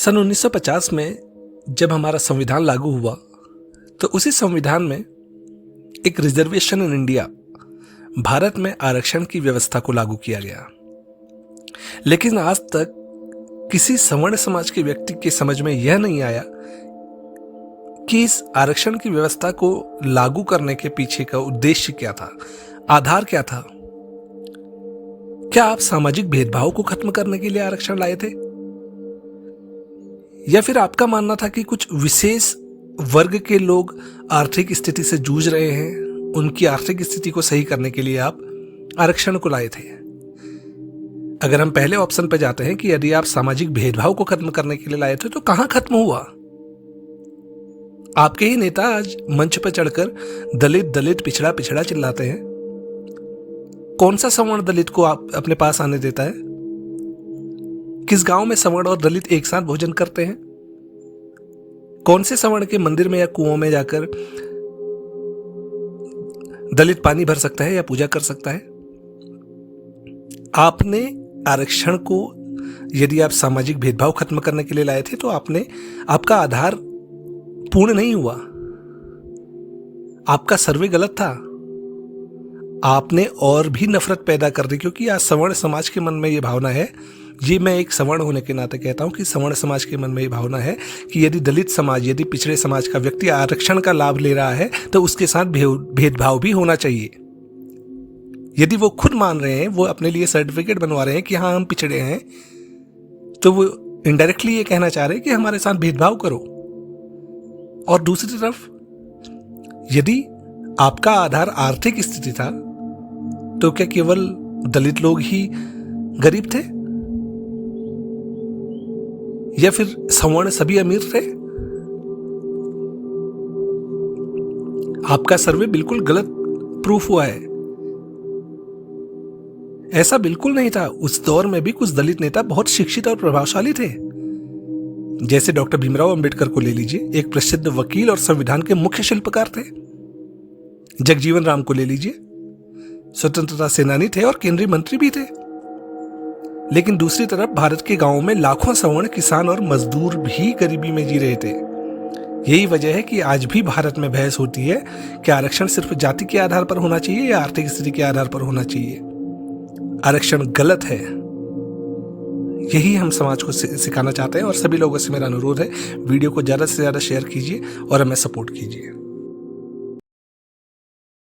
सन 1950 में जब हमारा संविधान लागू हुआ तो उसी संविधान में एक रिजर्वेशन इन इंडिया, भारत में आरक्षण की व्यवस्था को लागू किया गया। लेकिन आज तक किसी सवर्ण समाज के व्यक्ति के समझ में यह नहीं आया कि इस आरक्षण की व्यवस्था को लागू करने के पीछे का उद्देश्य क्या था, आधार क्या था। क्या आप सामाजिक भेदभाव को खत्म करने के लिए आरक्षण लाए थे, या फिर आपका मानना था कि कुछ विशेष वर्ग के लोग आर्थिक स्थिति से जूझ रहे हैं, उनकी आर्थिक स्थिति को सही करने के लिए आप आरक्षण को लाए थे। अगर हम पहले ऑप्शन पर जाते हैं कि यदि आप सामाजिक भेदभाव को खत्म करने के लिए लाए थे, तो कहां खत्म हुआ। आपके ही नेता आज मंच पर चढ़कर दलित दलित पिछड़ा पिछड़ा चिल्लाते हैं। कौन सा सवर्ण दलित को आप अपने पास आने देता है? किस गांव में सवर्ण और दलित एक साथ भोजन करते हैं? कौन से सवर्ण के मंदिर में या कुओं में जाकर दलित पानी भर सकता है या पूजा कर सकता है? आपने आरक्षण को यदि आप सामाजिक भेदभाव खत्म करने के लिए लाए थे, तो आपका आधार पूर्ण नहीं हुआ। आपका सर्वे गलत था। आपने और भी नफरत पैदा कर दी, क्योंकि आज सवर्ण समाज के मन में यह भावना है, ये मैं एक सवर्ण होने के नाते कहता हूं कि सवर्ण समाज के मन में ये भावना है कि यदि दलित समाज, यदि पिछड़े समाज का व्यक्ति आरक्षण का लाभ ले रहा है तो उसके साथ भेदभाव भी होना चाहिए। यदि वो खुद मान रहे हैं, वो अपने लिए सर्टिफिकेट बनवा रहे हैं कि हाँ हम पिछड़े हैं, तो वो इनडायरेक्टली ये कहना चाह रहे हैं कि हमारे साथ भेदभाव करो। और दूसरी तरफ यदि आपका आधार आर्थिक स्थिति था, तो क्या केवल दलित लोग ही गरीब थे, या फिर सवर्ण सभी अमीर थे? आपका सर्वे बिल्कुल गलत प्रूफ हुआ है। ऐसा बिल्कुल नहीं था। उस दौर में भी कुछ दलित नेता बहुत शिक्षित और प्रभावशाली थे, जैसे डॉक्टर भीमराव अंबेडकर को ले लीजिए, एक प्रसिद्ध वकील और संविधान के मुख्य शिल्पकार थे। जगजीवन राम को ले लीजिए, स्वतंत्रता सेनानी थे और केंद्रीय मंत्री भी थे। लेकिन दूसरी तरफ भारत के गांवों में लाखों सवर्ण किसान और मजदूर भी गरीबी में जी रहे थे। यही वजह है कि आज भी भारत में बहस होती है कि आरक्षण सिर्फ जाति के आधार पर होना चाहिए या आर्थिक स्थिति के आधार पर होना चाहिए। आरक्षण गलत है, यही हम समाज को सिखाना चाहते हैं। और सभी लोगों से मेरा अनुरोध है, वीडियो को ज़्यादा से ज़्यादा शेयर कीजिए और हमें सपोर्ट कीजिए।